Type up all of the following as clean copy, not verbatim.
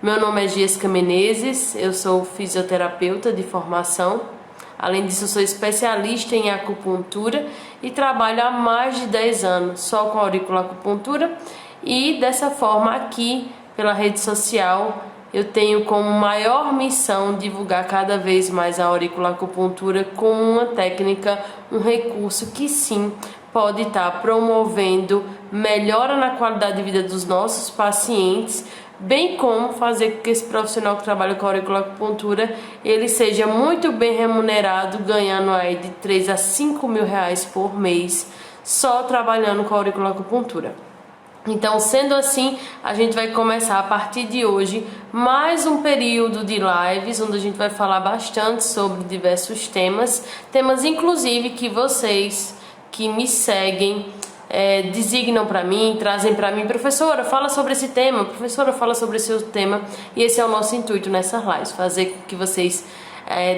Meu nome é Jéssica Menezes, eu sou fisioterapeuta de formação. Além disso, eu sou especialista em acupuntura e trabalho há mais de 10 anos só com auriculoacupuntura, e dessa forma aqui pela rede social eu tenho como maior missão divulgar cada vez mais a auriculoacupuntura como uma técnica, um recurso que sim pode estar promovendo melhora na qualidade de vida dos nossos pacientes, bem como fazer com que esse profissional que trabalha com auriculoacupuntura ele seja muito bem remunerado, ganhando aí de 3 a 5 mil reais por mês só trabalhando com auriculoacupuntura. Então, sendo assim, a gente vai começar a partir de hoje mais um período de lives, onde a gente vai falar bastante sobre diversos temas inclusive que vocês que me seguem designam para mim, trazem para mim: professora, fala sobre esse tema, professora, fala sobre esse tema. E esse é o nosso intuito nessas lives, fazer com que vocês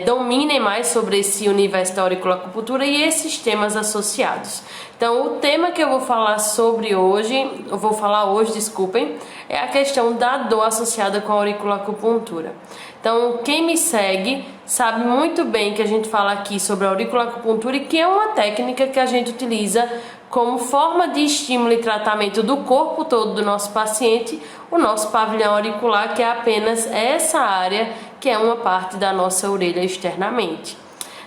dominem mais sobre esse universo da auriculoacupuntura e esses temas associados. Então, o tema que eu vou falar hoje, desculpem, é a questão da dor associada com a auriculoacupuntura. Então, quem me segue sabe muito bem que a gente fala aqui sobre a auriculoacupuntura, e que é uma técnica que a gente utiliza como forma de estímulo e tratamento do corpo todo do nosso paciente, o nosso pavilhão auricular, que é apenas essa área que é uma parte da nossa orelha externamente.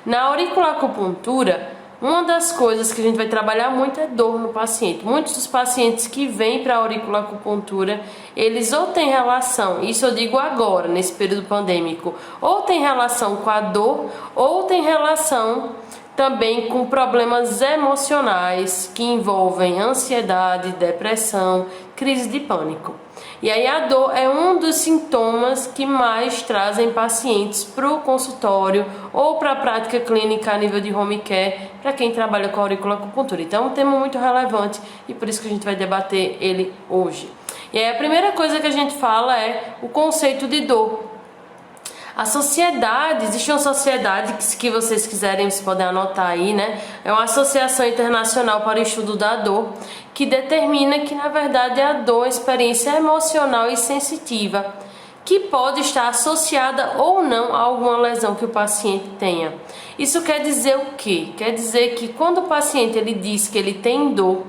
Na auriculoacupuntura, uma das coisas que a gente vai trabalhar muito é dor no paciente. Muitos dos pacientes que vêm para a auriculoacupuntura, eles ou têm relação, isso eu digo agora, nesse período pandêmico, ou tem relação com a dor, ou tem relação também com problemas emocionais que envolvem ansiedade, depressão, crise de pânico. E aí a dor é um dos sintomas que mais trazem pacientes para o consultório ou para a prática clínica a nível de home care, para quem trabalha com auriculoacupuntura. Então é um tema muito relevante e por isso que a gente vai debater ele hoje. E aí a primeira coisa que a gente fala é o conceito de dor. A sociedade, existe uma sociedade que vocês quiserem, vocês podem anotar aí, né? É uma Associação Internacional para o Estudo da Dor, que determina que, na verdade, a dor é uma experiência emocional e sensitiva, que pode estar associada ou não a alguma lesão que o paciente tenha. Isso quer dizer o quê? Quer dizer que quando o paciente ele diz que ele tem dor,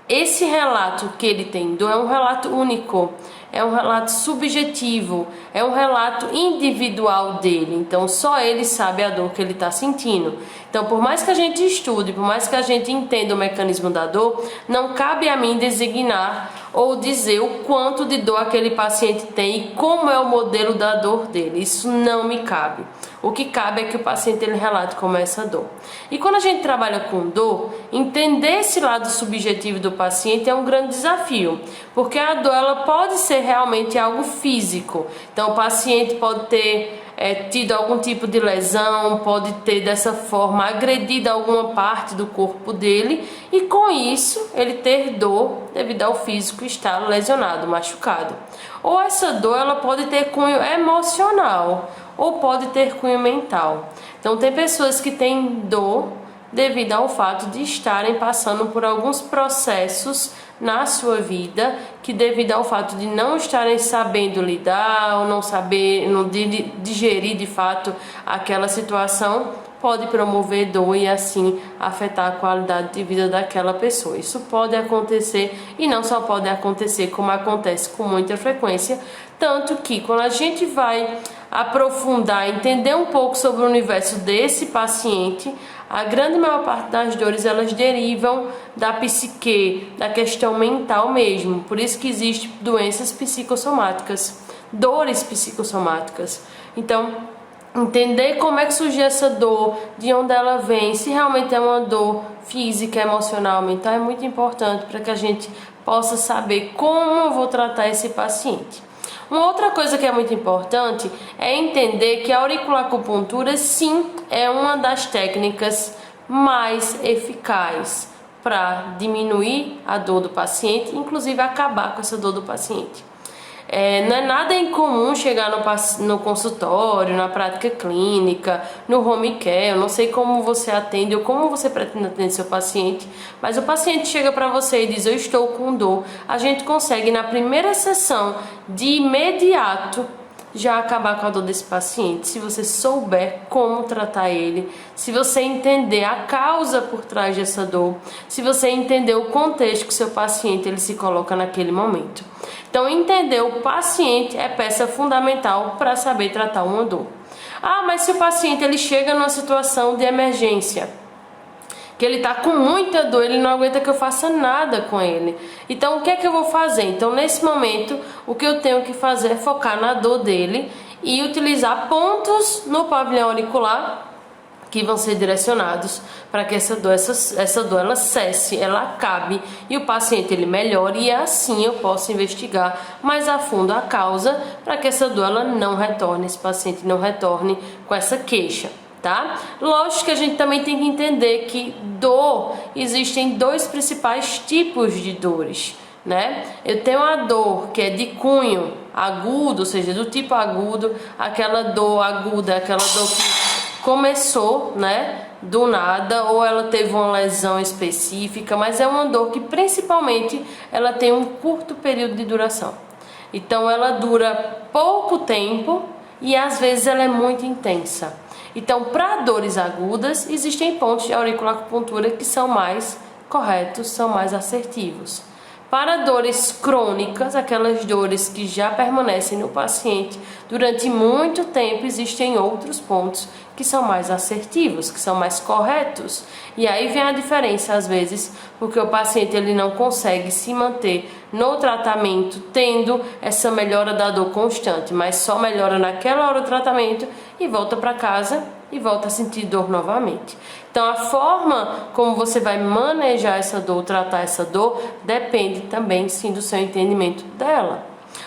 esse relato que ele tem dor é um relato único, é um relato subjetivo, é um relato individual dele. Então só ele sabe a dor que ele está sentindo. Então, por mais que a gente estude, por mais que a gente entenda o mecanismo da dor, não cabe a mim designar ou dizer o quanto de dor aquele paciente tem e como é o modelo da dor dele. Isso não me cabe. O que cabe é que o paciente ele relate como é essa dor. E quando a gente trabalha com dor, entender esse lado subjetivo do paciente é um grande desafio, porque a dor ela pode ser realmente algo físico. Então o paciente pode ter tido algum tipo de lesão, pode ter dessa forma agredido alguma parte do corpo dele, e com isso ele ter dor devido ao físico estar lesionado, machucado. Ou essa dor ela pode ter cunho emocional, ou pode ter cunho mental. Então tem pessoas que têm dor devido ao fato de estarem passando por alguns processos na sua vida, que devido ao fato de não estarem sabendo lidar, ou não digerir de fato aquela situação, pode promover dor e assim afetar a qualidade de vida daquela pessoa. Isso pode acontecer, e não só pode acontecer, como acontece com muita frequência, tanto que quando a gente vai aprofundar, entender um pouco sobre o universo desse paciente, a grande maior parte das dores elas derivam da psique, da questão mental mesmo. Por isso que existem doenças psicossomáticas, dores psicossomáticas. Então, entender como é que surgiu essa dor, de onde ela vem, se realmente é uma dor física, emocional, mental, é muito importante para que a gente possa saber como eu vou tratar esse paciente. Uma outra coisa que é muito importante é entender que a auriculoacupuntura sim é uma das técnicas mais eficazes para diminuir a dor do paciente, inclusive acabar com essa dor do paciente. Não é nada incomum chegar no consultório, na prática clínica, no home care. Eu não sei como você atende ou como você pretende atender seu paciente, mas o paciente chega para você e diz: eu estou com dor. A gente consegue na primeira sessão de imediato já acabar com a dor desse paciente, se você souber como tratar ele, se você entender a causa por trás dessa dor, se você entender o contexto que o seu paciente ele se coloca naquele momento. Então, entender o paciente é peça fundamental para saber tratar uma dor. Mas se o paciente ele chega numa situação de emergência, que ele tá com muita dor, ele não aguenta que eu faça nada com ele. Então, o que é que eu vou fazer? Então, nesse momento, o que eu tenho que fazer é focar na dor dele e utilizar pontos no pavilhão auricular que vão ser direcionados para que essa dor ela cesse, ela acabe e o paciente ele melhore, e assim eu posso investigar mais a fundo a causa para que essa dor ela não retorne, esse paciente não retorne com essa queixa. Tá? Lógico que a gente também tem que entender que dor, existem dois principais tipos de dores, né? Eu tenho a dor que é de cunho agudo, ou seja, do tipo agudo, aquela dor aguda, aquela dor que começou, né, do nada, ou ela teve uma lesão específica, mas é uma dor que principalmente ela tem um curto período de duração. Então ela dura pouco tempo e às vezes ela é muito intensa. Então, para dores agudas, existem pontos de auriculoacupuntura que são mais corretos, são mais assertivos. Para dores crônicas, aquelas dores que já permanecem no paciente durante muito tempo, existem outros pontos que são mais assertivos, que são mais corretos. E aí vem a diferença às vezes, porque o paciente ele não consegue se manter no tratamento tendo essa melhora da dor constante, mas só melhora naquela hora do tratamento e volta para casa e volta a sentir dor novamente. Então a forma como você vai manejar essa dor, tratar essa dor, depende também sim do seu entendimento dela.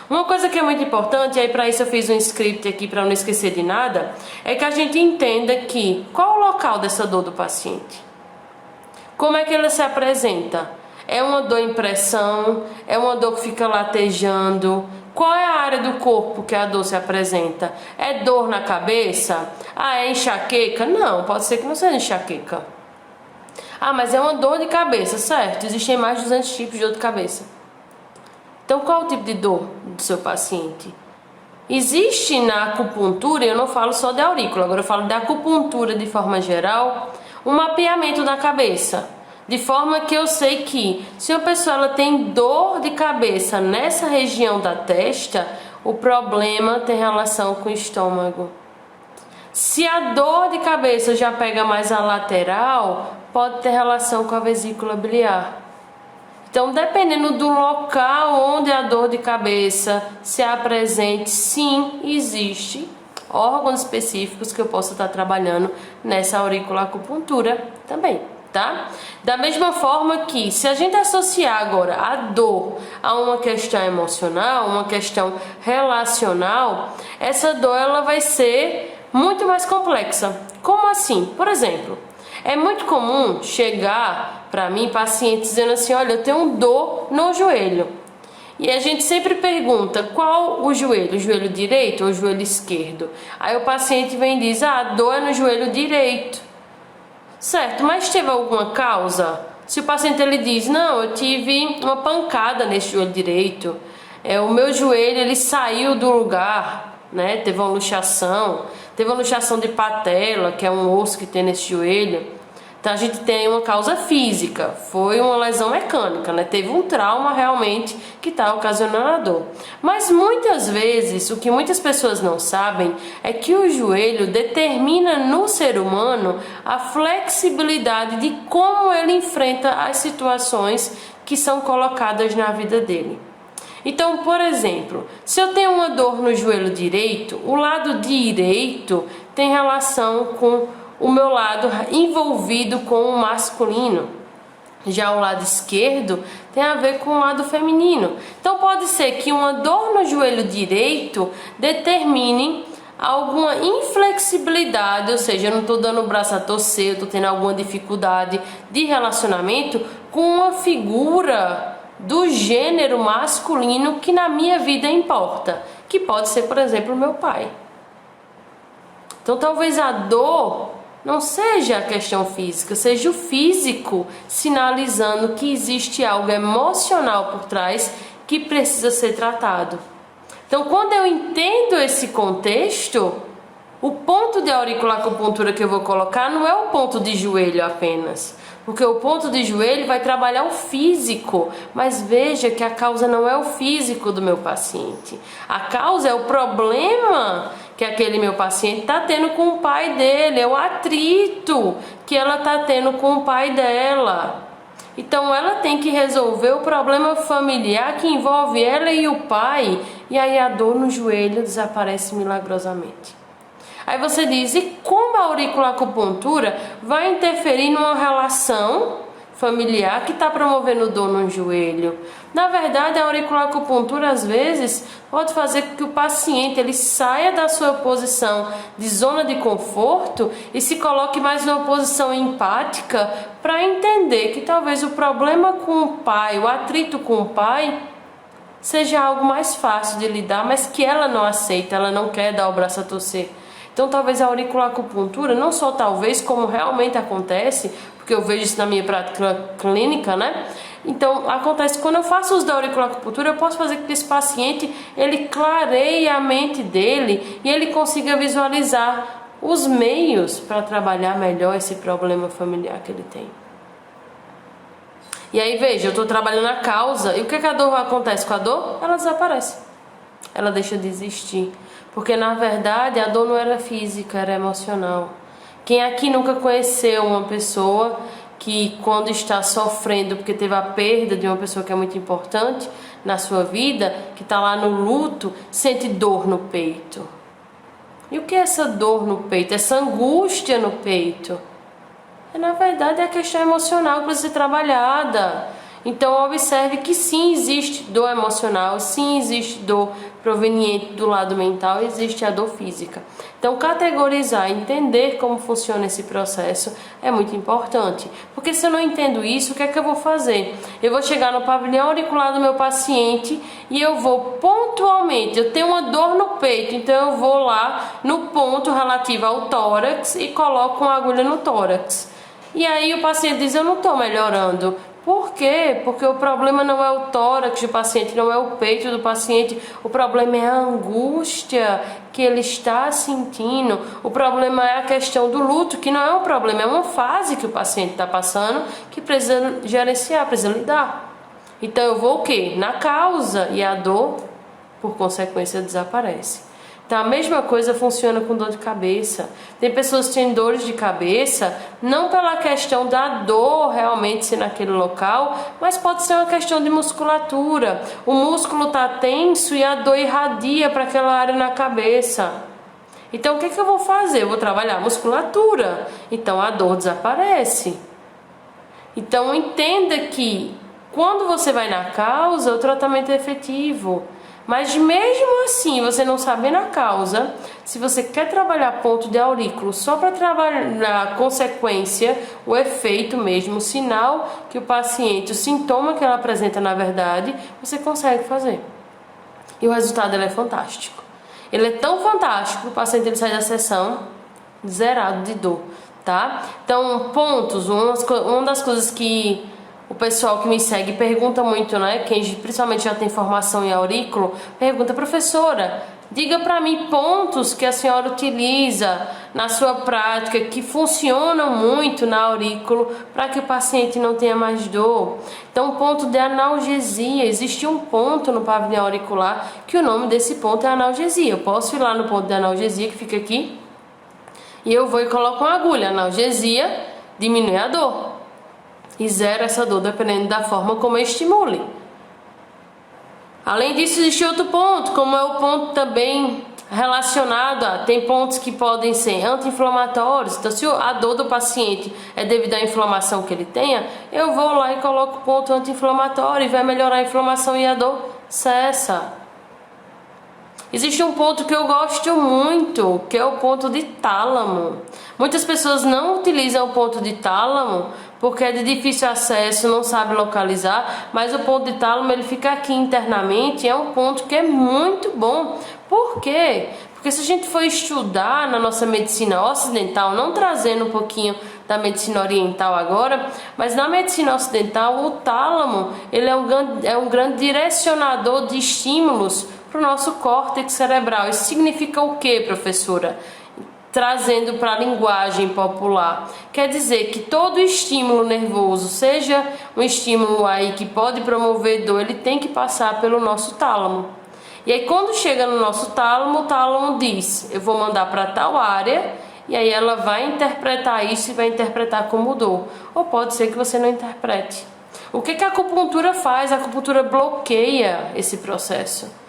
Uma coisa que é muito importante, e aí para isso eu fiz um script aqui para não esquecer de nada, é que a gente entenda que qual o local dessa dor do paciente? Como é que ela se apresenta? É uma dor em pressão? É uma dor que fica latejando? Qual é a área do corpo que a dor se apresenta? É dor na cabeça? É enxaqueca? Não, pode ser que não seja enxaqueca. Mas é uma dor de cabeça, certo? Existem mais de 200 tipos de dor de cabeça. Então, qual é o tipo de dor do seu paciente? Existe na acupuntura, eu não falo só de aurícula, agora eu falo da acupuntura de forma geral, um mapeamento da cabeça. De forma que eu sei que se uma pessoa ela tem dor de cabeça nessa região da testa, o problema tem relação com o estômago. Se a dor de cabeça já pega mais a lateral, pode ter relação com a vesícula biliar. Então, dependendo do local onde a dor de cabeça se apresente, sim, existe órgãos específicos que eu posso estar trabalhando nessa auriculoacupuntura também, tá? Da mesma forma que, se a gente associar agora a dor a uma questão emocional, uma questão relacional, essa dor ela vai ser muito mais complexa. Como assim? Por exemplo, é muito comum chegar para mim pacientes dizendo assim: olha, eu tenho dor no joelho. E a gente sempre pergunta qual o joelho direito ou o joelho esquerdo? Aí o paciente vem e diz: a dor é no joelho direito. Certo, mas teve alguma causa? Se o paciente ele diz: não, eu tive uma pancada nesse joelho direito, o meu joelho ele saiu do lugar, né? Teve uma luxação de patela, que é um osso que tem nesse joelho. Então a gente tem uma causa física, foi uma lesão mecânica, né? Teve um trauma realmente que está ocasionando a dor. Mas muitas vezes, o que muitas pessoas não sabem é que o joelho determina no ser humano a flexibilidade de como ele enfrenta as situações que são colocadas na vida dele. Então, por exemplo, se eu tenho uma dor no joelho direito, o lado direito tem relação com o meu lado envolvido com o masculino. Já o lado esquerdo tem a ver com o lado feminino. Então pode ser que uma dor no joelho direito determine alguma inflexibilidade, ou seja, eu não estou dando o braço a torcer, eu estou tendo alguma dificuldade de relacionamento com uma figura do gênero masculino que na minha vida importa, que pode ser, por exemplo, o meu pai. Então talvez a dor não seja a questão física, seja o físico sinalizando que existe algo emocional por trás que precisa ser tratado. Então quando eu entendo esse contexto, o ponto de auriculoacupuntura que eu vou colocar não é o ponto de joelho apenas, porque o ponto de joelho vai trabalhar o físico, mas veja que a causa não é o físico do meu paciente. A causa é o problema que aquele meu paciente está tendo com o pai dele, é o atrito que ela está tendo com o pai dela. Então ela tem que resolver o problema familiar que envolve ela e o pai, e aí a dor no joelho desaparece milagrosamente. Aí você diz, e como a auriculoacupuntura vai interferir numa relação familiar que está promovendo dor no joelho? Na verdade, a auriculoacupuntura às vezes pode fazer com que o paciente ele saia da sua posição de zona de conforto e se coloque mais numa posição empática para entender que talvez o problema com o pai, o atrito com o pai, seja algo mais fácil de lidar, mas que ela não aceita, ela não quer dar o braço a torcer. Então talvez a auriculoacupuntura, não só talvez, como realmente acontece, porque eu vejo isso na minha prática clínica, né? Então acontece quando eu faço uso da auriculoacupuntura, eu posso fazer com que esse paciente ele clareie a mente dele e ele consiga visualizar os meios para trabalhar melhor esse problema familiar que ele tem. E aí veja, eu estou trabalhando a causa, e o que a dor acontece com a dor? Ela desaparece, ela deixa de existir. Porque na verdade a dor não era física, era emocional. Quem aqui nunca conheceu uma pessoa que quando está sofrendo porque teve a perda de uma pessoa que é muito importante na sua vida, que está lá no luto, sente dor no peito? E o que é essa dor no peito? Essa angústia no peito? Na verdade é a questão emocional que precisa ser trabalhada. Então observe que sim, existe dor emocional, sim, existe dor proveniente do lado mental, existe a dor física. Então categorizar, entender como funciona esse processo é muito importante, porque se eu não entendo isso, o que é que eu vou fazer? Eu vou chegar no pavilhão auricular do meu paciente e eu vou pontualmente, eu tenho uma dor no peito, então eu vou lá no ponto relativo ao tórax e coloco uma agulha no tórax. E aí o paciente diz, eu não estou melhorando. Por quê? Porque o problema não é o tórax do paciente, não é o peito do paciente, o problema é a angústia que ele está sentindo, o problema é a questão do luto, que não é um problema, é uma fase que o paciente está passando, que precisa gerenciar, precisa lidar. Então eu vou o quê? Na causa, e a dor, por consequência, desaparece. Então a mesma coisa funciona com dor de cabeça. Tem pessoas que têm dores de cabeça, não pela questão da dor realmente ser naquele local, mas pode ser uma questão de musculatura. O músculo está tenso e a dor irradia para aquela área na cabeça. Então o que eu vou fazer? Eu vou trabalhar a musculatura. Então a dor desaparece. Então entenda que quando você vai na causa, o tratamento é efetivo. Mas mesmo assim, você não sabendo a causa, se você quer trabalhar ponto de aurículo só para trabalhar a consequência, o efeito mesmo, o sinal que o paciente, o sintoma que ela apresenta na verdade, você consegue fazer. E o resultado é fantástico. Ele é tão fantástico que o paciente ele sai da sessão zerado de dor, tá? Então, pontos, uma das coisas que o pessoal que me segue pergunta muito, né? Quem principalmente já tem formação em aurículo, pergunta, professora, diga para mim pontos que a senhora utiliza na sua prática que funcionam muito na aurículo para que o paciente não tenha mais dor. Então, ponto de analgesia. Existe um ponto no pavilhão auricular que o nome desse ponto é analgesia. Eu posso ir lá no ponto de analgesia que fica aqui e eu vou e coloco uma agulha. Analgesia diminui a dor e zera essa dor dependendo da forma como eu estimule. Além disso, existe outro ponto, como é o ponto também relacionado a... Tem pontos que podem ser anti-inflamatórios. Então, se a dor do paciente é devido à inflamação que ele tenha, eu vou lá e coloco o ponto anti-inflamatório e vai melhorar a inflamação e a dor cessa. Existe um ponto que eu gosto muito, que é o ponto de tálamo. Muitas pessoas não utilizam o ponto de tálamo porque é de difícil acesso, não sabe localizar, mas o ponto de tálamo ele fica aqui internamente, é um ponto que é muito bom. Por quê? Porque se a gente for estudar na nossa medicina ocidental, não trazendo um pouquinho da medicina oriental agora, mas na medicina ocidental o tálamo ele é um grande direcionador de estímulos para o nosso córtex cerebral. Isso significa o quê, professora? Trazendo para a linguagem popular, quer dizer que todo estímulo nervoso, seja um estímulo aí que pode promover dor, ele tem que passar pelo nosso tálamo. E aí quando chega no nosso tálamo, o tálamo diz, eu vou mandar para tal área, e aí ela vai interpretar isso e vai interpretar como dor. Ou pode ser que você não interprete. O que a acupuntura faz? A acupuntura bloqueia esse processo.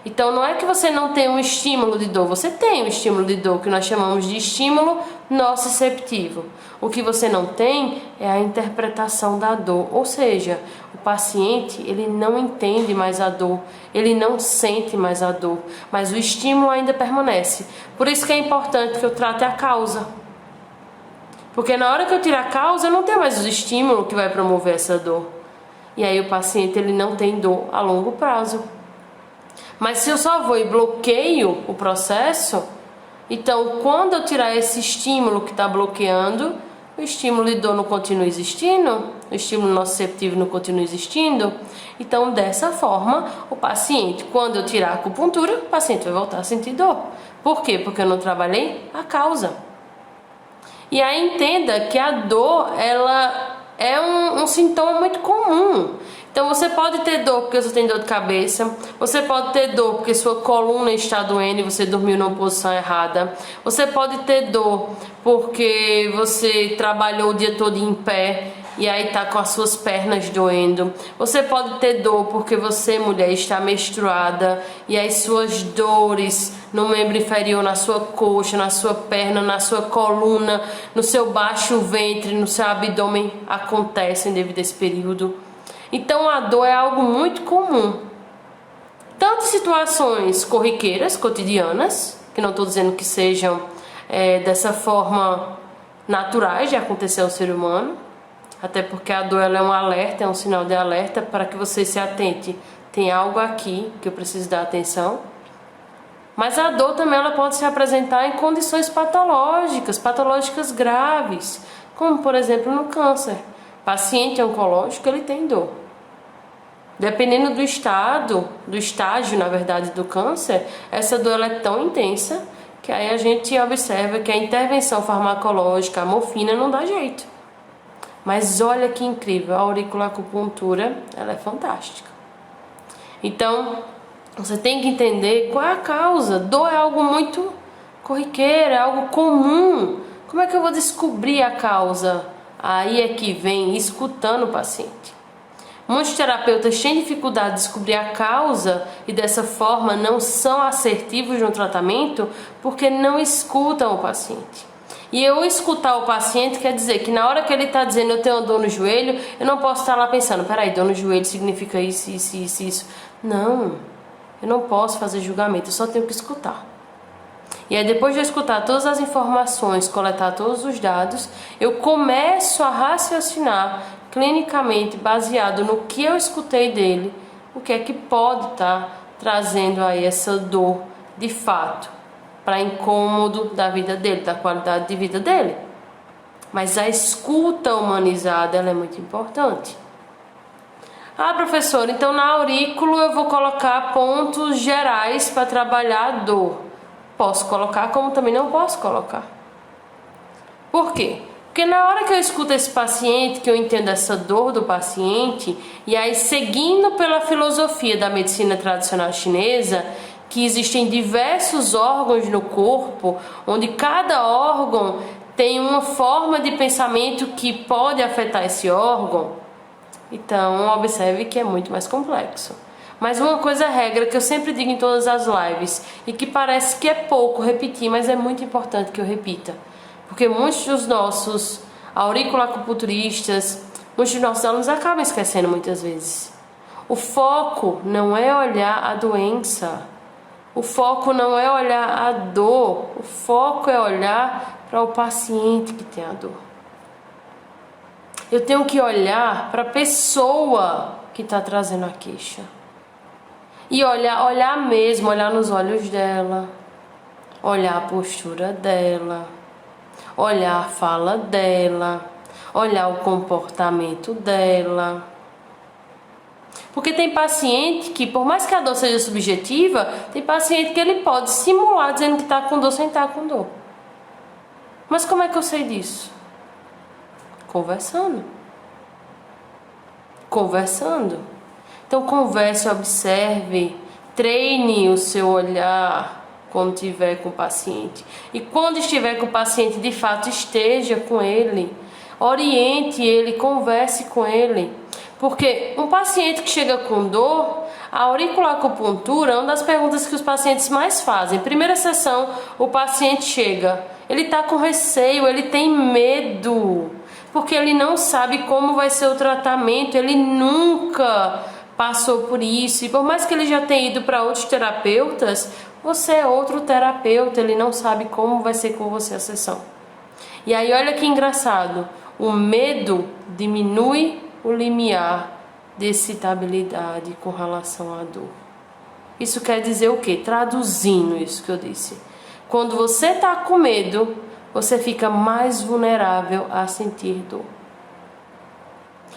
Então não é que você não tem um estímulo de dor, você tem um estímulo de dor, que nós chamamos de estímulo nociceptivo. O que você não tem é a interpretação da dor, ou seja, o paciente ele não entende mais a dor, ele não sente mais a dor, mas o estímulo ainda permanece. Por isso que é importante que eu trate a causa. Porque na hora que eu tirar a causa, eu não tenho mais o estímulo que vai promover essa dor. E aí o paciente ele não tem dor a longo prazo. Mas se eu só vou e bloqueio o processo, então quando eu tirar esse estímulo que está bloqueando, o estímulo de dor não continua existindo, o estímulo nociceptivo não continua existindo. Então dessa forma, o paciente, quando eu tirar a acupuntura, o paciente vai voltar a sentir dor. Por quê? Porque eu não trabalhei a causa. E aí entenda que a dor, ela é um sintoma muito comum. Então você pode ter dor porque você tem dor de cabeça, você pode ter dor porque sua coluna está doendo e você dormiu numa posição errada, você pode ter dor porque você trabalhou o dia todo em pé e aí tá com as suas pernas doendo, você pode ter dor porque você, mulher, está menstruada e as suas dores no membro inferior, na sua coxa, na sua perna, na sua coluna, no seu baixo ventre, no seu abdômen acontecem devido a esse período. Então a dor é algo muito comum, tanto em situações corriqueiras, cotidianas, que não estou dizendo que sejam dessa forma naturais de acontecer ao ser humano, até porque a dor ela é um alerta, é um sinal de alerta para que você se atente, tem algo aqui que eu preciso dar atenção. Mas a dor também ela pode se apresentar em condições patológicas graves, como por exemplo no câncer. Paciente oncológico ele tem dor. Dependendo do estágio, na verdade, do câncer, essa dor ela é tão intensa que aí a gente observa que a intervenção farmacológica, a morfina, não dá jeito. Mas olha que incrível, a auriculoacupuntura, ela é fantástica. Então, você tem que entender qual é a causa. Dor é algo muito corriqueiro, é algo comum. Como é que eu vou descobrir a causa? Aí é que vem escutando o paciente. Muitos terapeutas têm dificuldade de descobrir a causa e dessa forma não são assertivos no tratamento porque não escutam o paciente. E eu escutar o paciente quer dizer que na hora que ele está dizendo eu tenho uma dor no joelho, eu não posso estar lá pensando, peraí, dor no joelho significa isso, isso, isso, isso. Não, eu não posso fazer julgamento, eu só tenho que escutar. E aí depois de eu escutar todas as informações, coletar todos os dados, eu começo a raciocinar clinicamente baseado no que eu escutei dele, o que é que pode estar trazendo aí essa dor de fato, para incômodo da vida dele, da qualidade de vida dele. Mas a escuta humanizada ela é muito importante. Ah, professor, então na aurícula eu vou colocar pontos gerais para trabalhar a dor. Posso colocar, como também não posso colocar. Por quê? Porque na hora que eu escuto esse paciente, que eu entendo essa dor do paciente, e aí seguindo pela filosofia da medicina tradicional chinesa, que existem diversos órgãos no corpo, onde cada órgão tem uma forma de pensamento que pode afetar esse órgão, então observe que é muito mais complexo. Mas uma coisa é regra que eu sempre digo em todas as lives, e que parece que é pouco repetir, mas é muito importante que eu repita. Porque muitos dos nossos auriculoacupunturistas, muitos dos nossos alunos acabam esquecendo muitas vezes. O foco não é olhar a doença. O foco não é olhar a dor. O foco é olhar para o paciente que tem a dor. eu tenho que olhar para a pessoa que está trazendo a queixa. E olhar mesmo, olhar nos olhos dela, olhar a postura dela, olhar a fala dela, olhar o comportamento dela. Porque tem paciente que, por mais que a dor seja subjetiva, tem paciente que ele pode simular dizendo que está com dor sem estar com dor. Mas como é que eu sei disso? Conversando. Então converse, observe, treine o seu olhar quando estiver com o paciente. E quando estiver com o paciente, de fato, esteja com ele. Oriente ele, converse com ele. Porque um paciente que chega com dor, a auriculacupuntura é uma das perguntas que os pacientes mais fazem. Primeira sessão, o paciente chega, ele está com receio, ele tem medo, porque ele não sabe como vai ser o tratamento, ele nunca passou por isso. E por mais que ele já tenha ido para outros terapeutas, você é outro terapeuta, ele não sabe como vai ser com você a sessão. E aí olha que engraçado, o medo diminui o limiar de excitabilidade com relação à dor. Isso quer dizer o quê? Traduzindo isso que eu disse. Quando você está com medo, você fica mais vulnerável a sentir dor.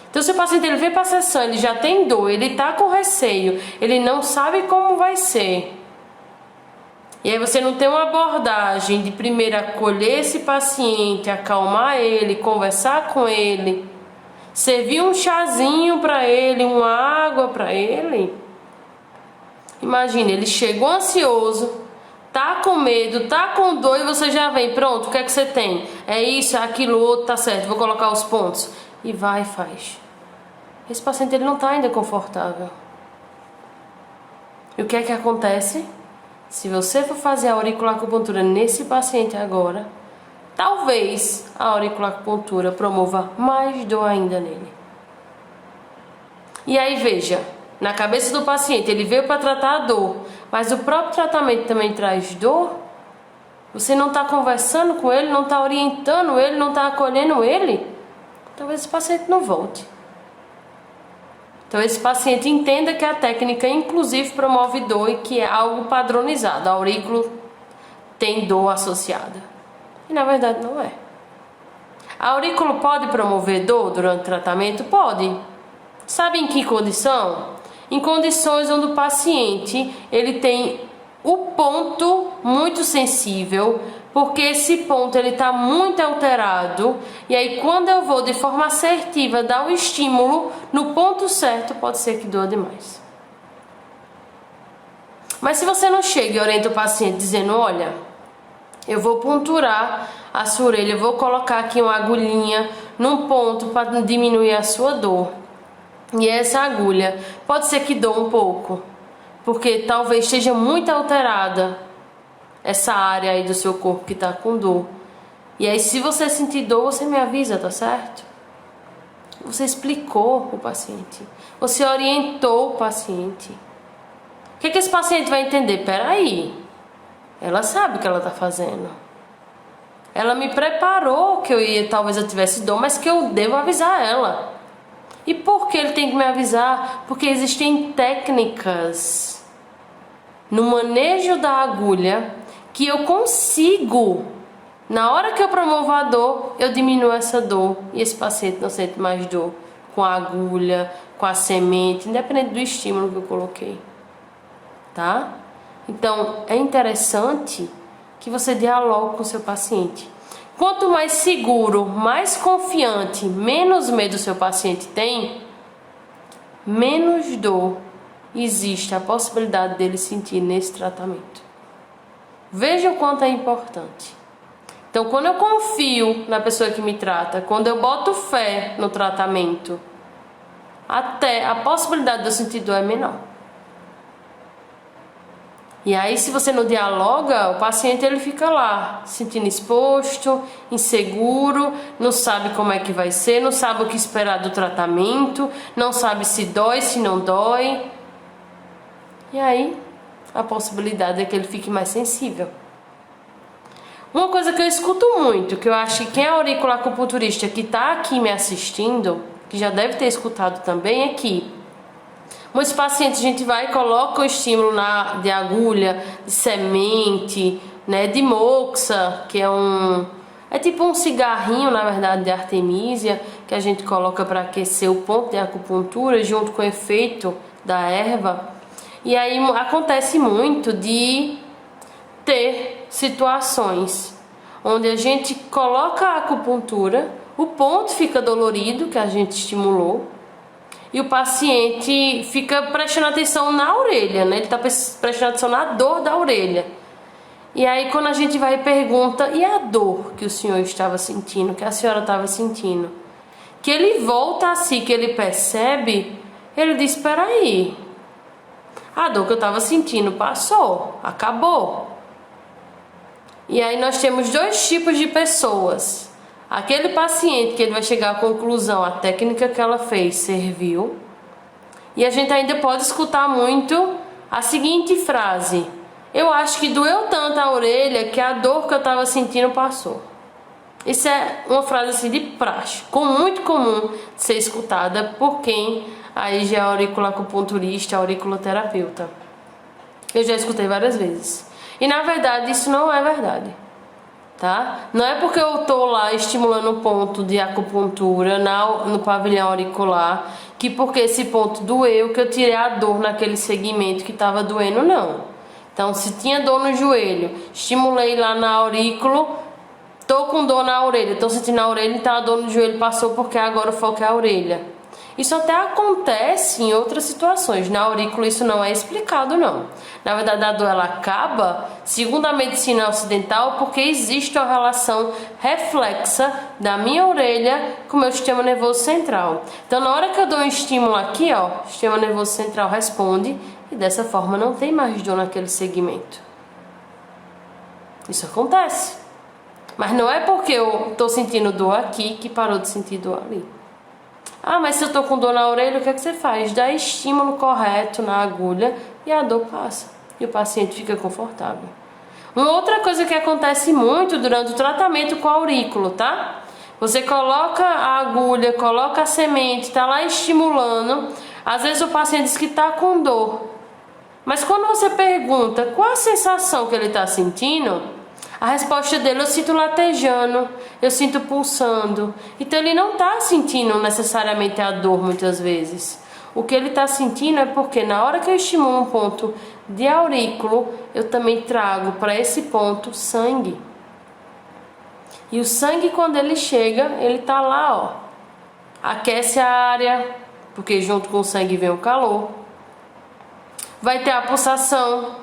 Então se o paciente ele vem para a sessão, ele já tem dor, ele está com receio, ele não sabe como vai ser. E aí você não tem uma abordagem de primeiro acolher esse paciente, acalmar ele, conversar com ele, servir um chazinho para ele, uma água para ele. Imagina, ele chegou ansioso, tá com medo, tá com dor e você já vem, pronto, o que é que você tem? É isso, é aquilo, outro, tá certo, vou colocar os pontos. E vai e faz. Esse paciente ele não está ainda confortável. E o que é que acontece? Se você for fazer a auriculacupuntura nesse paciente agora, talvez a auriculacupuntura promova mais dor ainda nele. E aí veja, na cabeça do paciente, ele veio para tratar a dor, mas o próprio tratamento também traz dor. Você não está conversando com ele, não está orientando ele, não está acolhendo ele. Talvez esse paciente não volte. Então esse paciente entenda que a técnica inclusive promove dor e que é algo padronizado. A aurículo tem dor associada. E na verdade não é. A aurículo pode promover dor durante o tratamento? Pode. Sabe em que condição? Em condições onde o paciente ele tem o ponto muito sensível, porque esse ponto ele está muito alterado, e aí quando eu vou de forma assertiva dar o estímulo no ponto certo, pode ser que doa demais. Mas se você não chega e orienta o paciente dizendo, olha, eu vou ponturar a sua orelha, eu vou colocar aqui uma agulhinha num ponto para diminuir a sua dor, e essa agulha pode ser que doa um pouco, porque talvez esteja muito alterada essa área aí do seu corpo que está com dor. E aí se você sentir dor, você me avisa, tá certo? Você explicou o paciente, você orientou o paciente. O que esse paciente vai entender? Peraí, ela sabe o que ela está fazendo. Ela me preparou que talvez eu tivesse dor, mas que eu devo avisar ela. E por que ele tem que me avisar? Porque existem técnicas no manejo da agulha que eu consigo, na hora que eu promovo a dor, eu diminuo essa dor e esse paciente não sente mais dor com a agulha, com a semente, independente do estímulo que eu coloquei, tá? Então é interessante que você dialogue com o seu paciente. Quanto mais seguro, mais confiante, menos medo o seu paciente tem, menos dor existe a possibilidade dele sentir nesse tratamento. Veja o quanto é importante. Então, quando eu confio na pessoa que me trata, quando eu boto fé no tratamento, até a possibilidade de eu sentir dor é menor. E aí, se você não dialoga, o paciente ele fica lá, se sentindo exposto, inseguro, não sabe como é que vai ser, não sabe o que esperar do tratamento, não sabe se dói, se não dói. E aí, a possibilidade é que ele fique mais sensível. Uma coisa que eu escuto muito, que eu acho que quem é auriculoacupunturista que está aqui me assistindo, que já deve ter escutado também, é que muitos pacientes a gente vai e coloca o estímulo de agulha, de semente, né, de moxa, que é tipo um cigarrinho, na verdade, de artemisia, que a gente coloca para aquecer o ponto de acupuntura junto com o efeito da erva. E aí acontece muito de ter situações onde a gente coloca a acupuntura, o ponto fica dolorido, que a gente estimulou, e o paciente fica prestando atenção na orelha, né? Ele está prestando atenção na dor da orelha. E aí quando a gente vai e pergunta, e a dor que o senhor estava sentindo, que a senhora estava sentindo? Que ele volta a si, que ele percebe, ele diz, espera aí, a dor que eu estava sentindo passou, acabou. E aí nós temos dois tipos de pessoas. Aquele paciente que ele vai chegar à conclusão, a técnica que ela fez serviu. E a gente ainda pode escutar muito a seguinte frase: eu acho que doeu tanto a orelha que a dor que eu estava sentindo passou. Isso é uma frase assim de praxe, muito comum de ser escutada por quem aí já é auriculoacupunturista, auriculoterapeuta. Eu já escutei várias vezes. E na verdade isso não é verdade, tá? Não é porque eu tô lá estimulando o ponto de acupuntura no pavilhão auricular, que porque esse ponto doeu, que eu tirei a dor naquele segmento que estava doendo, não. Então se tinha dor no joelho, estimulei lá na aurículo, tô com dor na orelha, tô sentindo a orelha, então a dor no joelho passou porque agora o foco é a orelha. Isso até acontece em outras situações. Na aurícula isso não é explicado, não. Na verdade, a dor ela acaba, segundo a medicina ocidental, porque existe uma relação reflexa da minha orelha com o meu sistema nervoso central. Então, na hora que eu dou um estímulo aqui, ó, o sistema nervoso central responde e dessa forma não tem mais dor naquele segmento. Isso acontece. Mas não é porque eu tô sentindo dor aqui que parou de sentir dor ali. Ah, mas se eu tô com dor na orelha, o que é que você faz? Dá estímulo correto na agulha e a dor passa. E o paciente fica confortável. Uma outra coisa que acontece muito durante o tratamento com aurículo, tá? Você coloca a agulha, coloca a semente, tá lá estimulando. Às vezes o paciente diz que tá com dor. Mas quando você pergunta qual a sensação que ele tá sentindo, a resposta dele: eu sinto latejando, eu sinto pulsando. Então ele não está sentindo necessariamente a dor muitas vezes. O que ele está sentindo é porque na hora que eu estimulo um ponto de aurículo, eu também trago para esse ponto sangue. E o sangue, quando ele chega, ele está lá, ó, aquece a área, porque junto com o sangue vem o calor. Vai ter a pulsação.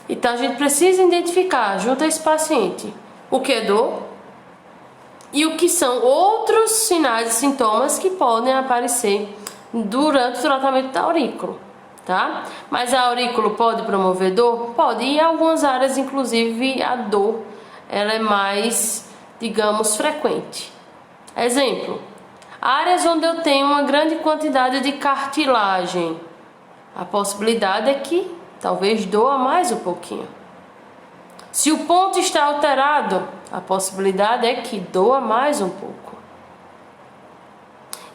Então a gente precisa identificar junto a esse paciente o que é dor e o que são outros sinais e sintomas que podem aparecer durante o tratamento da aurícula, tá? Mas a aurícula pode promover dor? Pode, e em algumas áreas inclusive a dor ela é mais, digamos, frequente. Exemplo, áreas onde eu tenho uma grande quantidade de cartilagem, a possibilidade é que talvez doa mais um pouquinho. Se o ponto está alterado, a possibilidade é que doa mais um pouco.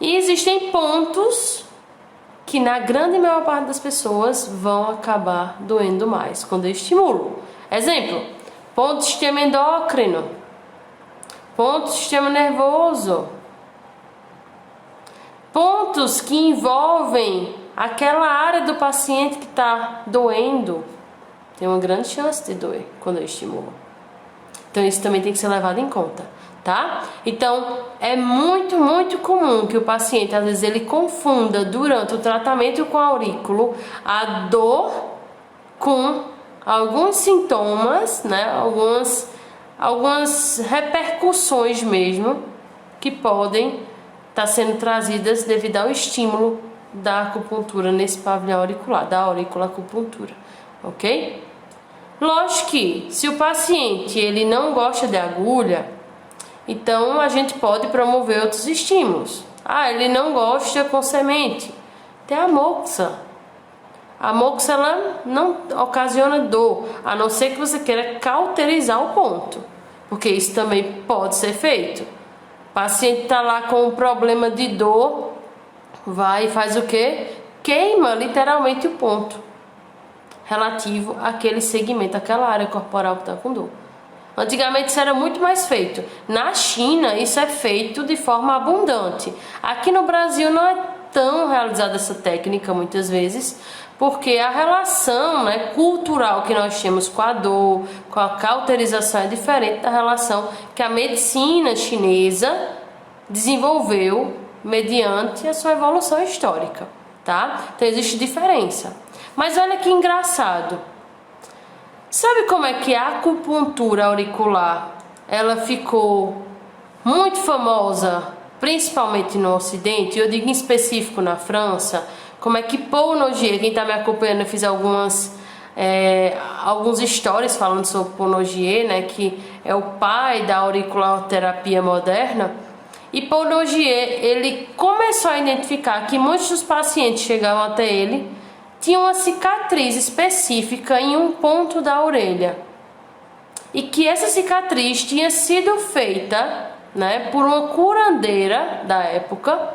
E existem pontos que na grande maior parte das pessoas vão acabar doendo mais quando eu estimulo. Exemplo, ponto do sistema endócrino, ponto do sistema nervoso, pontos que envolvem aquela área do paciente que está doendo, tem uma grande chance de doer quando eu estimulo. Então isso também tem que ser levado em conta, tá? Então é muito comum que o paciente, às vezes, ele confunda durante o tratamento com aurículo a dor com alguns sintomas, né? Algumas repercussões mesmo que podem estar sendo trazidas devido ao estímulo da acupuntura nesse pavilhão auricular, da auriculoacupuntura, ok? Lógico que se o paciente ele não gosta de agulha, então a gente pode promover outros estímulos. Ah, ele não gosta com semente, tem a moxa. A moxa ela não ocasiona dor, a não ser que você queira cauterizar o ponto, porque isso também pode ser feito. O paciente está lá com um problema de dor, vai e faz o quê? Queima literalmente o ponto relativo àquele segmento, àquela área corporal que está com dor. Antigamente isso era muito mais feito. Na China isso é feito de forma abundante. Aqui no Brasil não é tão realizada essa técnica muitas vezes, porque a relação, né, cultural que nós temos com a dor, com a cauterização é diferente da relação que a medicina chinesa desenvolveu mediante a sua evolução histórica, tá? Então existe diferença. Mas olha que engraçado. Sabe como é que a acupuntura auricular ela ficou muito famosa, principalmente no Ocidente, eu digo em específico na França? Como é que Paul Nogier, quem está me acompanhando, eu fiz alguns stories falando sobre Paul Nogier, né, que é o pai da auriculoterapia moderna. E Paul Nogier, ele começou a identificar que muitos dos pacientes chegavam até ele tinham uma cicatriz específica em um ponto da orelha. E que essa cicatriz tinha sido feita, né, por uma curandeira da época,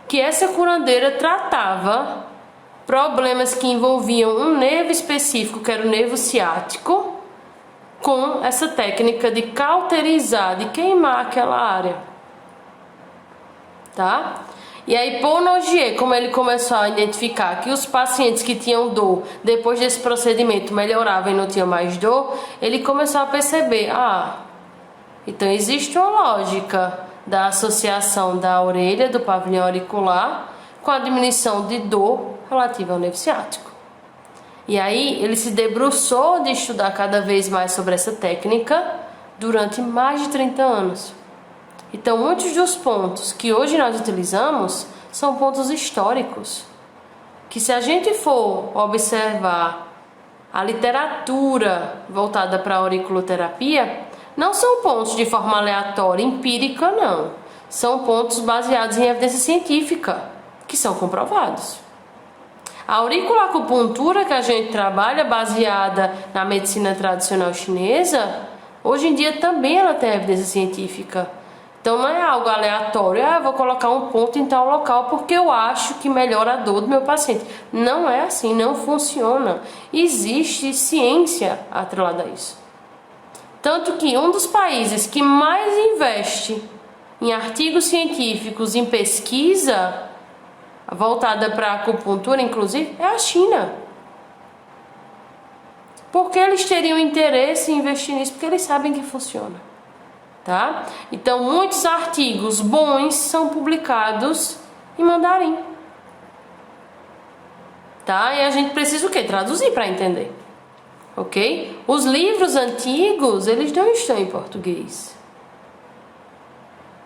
que essa curandeira tratava problemas que envolviam um nervo específico, que era o nervo ciático, com essa técnica de cauterizar, de queimar aquela área. Tá? E aí Paul Nogier, como ele começou a identificar que os pacientes que tinham dor, depois desse procedimento melhoravam e não tinham mais dor, ele começou a perceber, então existe uma lógica da associação da orelha, do pavilhão auricular, com a diminuição de dor relativa ao nervo ciático. E aí ele se debruçou de estudar cada vez mais sobre essa técnica durante mais de 30 anos. Então muitos dos pontos que hoje nós utilizamos são pontos históricos, que se a gente for observar a literatura voltada para a auriculoterapia, não são pontos de forma aleatória, empírica, não. São pontos baseados em evidência científica, que são comprovados. A auriculoacupuntura que a gente trabalha, baseada na medicina tradicional chinesa, hoje em dia também ela tem evidência científica. Então não é algo aleatório, eu vou colocar um ponto em tal local porque eu acho que melhora a dor do meu paciente. Não é assim, não funciona. Existe ciência atrelada a isso. Tanto que um dos países que mais investe em artigos científicos, em pesquisa voltada para a acupuntura, inclusive, é a China. Por que eles teriam interesse em investir nisso? Porque eles sabem que funciona. Tá? Então, muitos artigos bons são publicados em mandarim. Tá? E a gente precisa o quê? Traduzir para entender. Ok? Os livros antigos, eles não estão em português.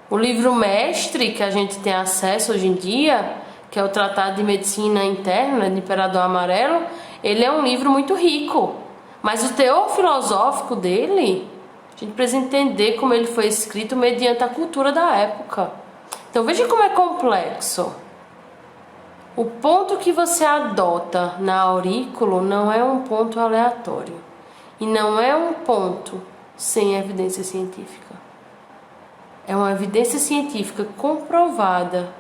O livro mestre que a gente tem acesso hoje em dia, que é o Tratado de Medicina Interna de Imperador Amarelo, ele é um livro muito rico. Mas o teor filosófico dele, a gente precisa entender como ele foi escrito mediante a cultura da época. Então veja como é complexo. O ponto que você adota na aurícula não é um ponto aleatório. E não é um ponto sem evidência científica. É uma evidência científica comprovada.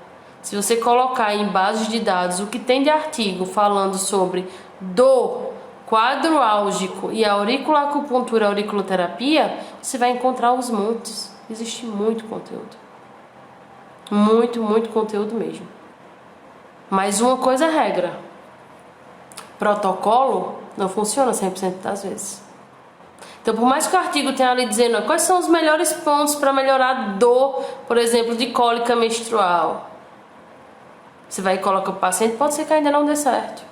Se você colocar em bases de dados o que tem de artigo falando sobre dor, quadro álgico e auriculoacupuntura, auriculoterapia, você vai encontrar os montes. Existe muito conteúdo. Muito conteúdo mesmo. Mas uma coisa é regra. Protocolo não funciona 100% das vezes. Então, por mais que o artigo tenha ali dizendo quais são os melhores pontos para melhorar a dor, por exemplo, de cólica menstrual, você vai e coloca o paciente, pode ser que ainda não dê certo.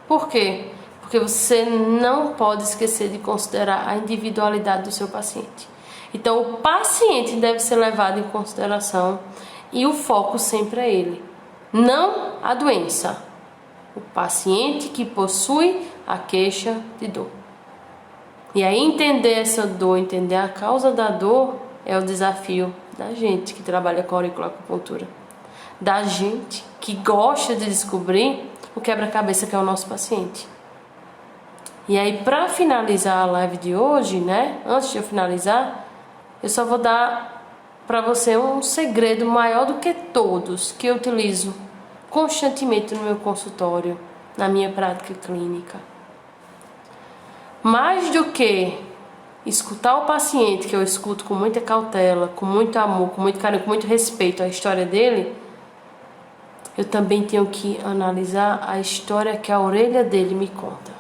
Por quê? Porque você não pode esquecer de considerar a individualidade do seu paciente. Então, o paciente deve ser levado em consideração e o foco sempre é ele. Não a doença. O paciente que possui a queixa de dor. E aí entender essa dor, entender a causa da dor é o desafio da gente que trabalha com auriculoacupuntura. Da gente que gosta de descobrir o quebra-cabeça que é o nosso paciente. E aí, para finalizar a live de hoje, né? Antes de eu finalizar, eu só vou dar para você um segredo maior do que todos que eu utilizo constantemente no meu consultório, na minha prática clínica. Mais do que escutar o paciente, que eu escuto com muita cautela, com muito amor, com muito carinho, com muito respeito à história dele, eu também tenho que analisar a história que a orelha dele me conta.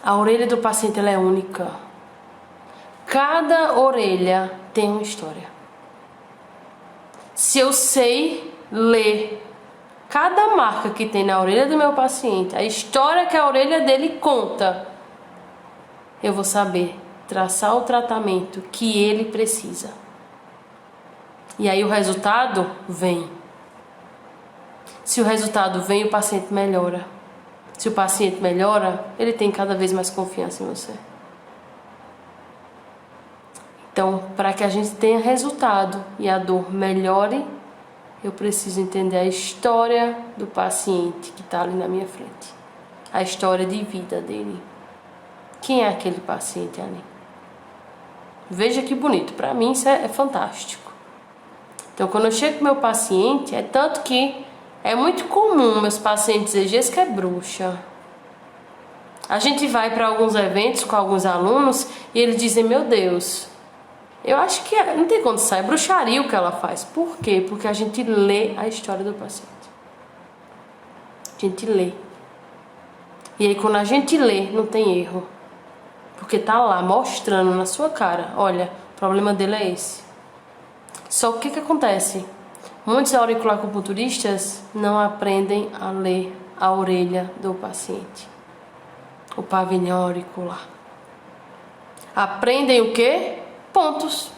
A orelha do paciente ela é única. Cada orelha tem uma história. Se eu sei ler cada marca que tem na orelha do meu paciente, a história que a orelha dele conta, eu vou saber traçar o tratamento que ele precisa. E aí o resultado vem. Se o resultado vem, o paciente melhora. Se o paciente melhora, ele tem cada vez mais confiança em você. Então, para que a gente tenha resultado e a dor melhore, eu preciso entender a história do paciente que está ali na minha frente. A história de vida dele. Quem é aquele paciente ali? Veja que bonito. Para mim isso é fantástico. Então, quando eu chego com meu paciente, é tanto que é muito comum meus pacientes dizer: Jéssica é bruxa. A gente vai para alguns eventos com alguns alunos e eles dizem: meu Deus, eu acho que não tem condição, é bruxaria o que ela faz. Por quê? Porque a gente lê a história do paciente. A gente lê. E aí quando a gente lê, não tem erro. Porque tá lá mostrando na sua cara: olha, o problema dele é esse. Só que o que acontece? Muitos auriculacupunturistas não aprendem a ler a orelha do paciente, o pavilhão auricular. Aprendem o quê? Pontos.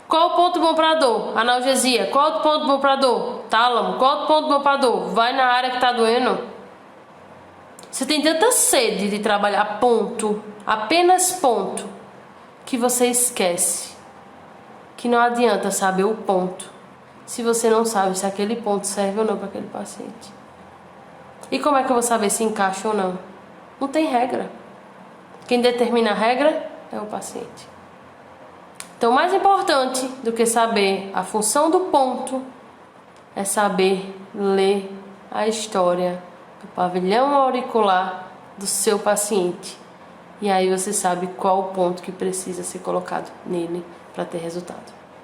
Qual o ponto bom para dor? Analgesia. Qual o ponto bom para dor? Tálamo. Qual o ponto bom para dor? Vai na área que tá doendo. Você tem tanta sede de trabalhar ponto, apenas ponto, que você esquece que não adianta saber o ponto se você não sabe se aquele ponto serve ou não para aquele paciente. E como é que eu vou saber se encaixa ou não? Não tem regra. Quem determina a regra é o paciente. Então, mais importante do que saber a função do ponto é saber ler a história do pavilhão auricular do seu paciente. E aí você sabe qual o ponto que precisa ser colocado nele para ter resultado.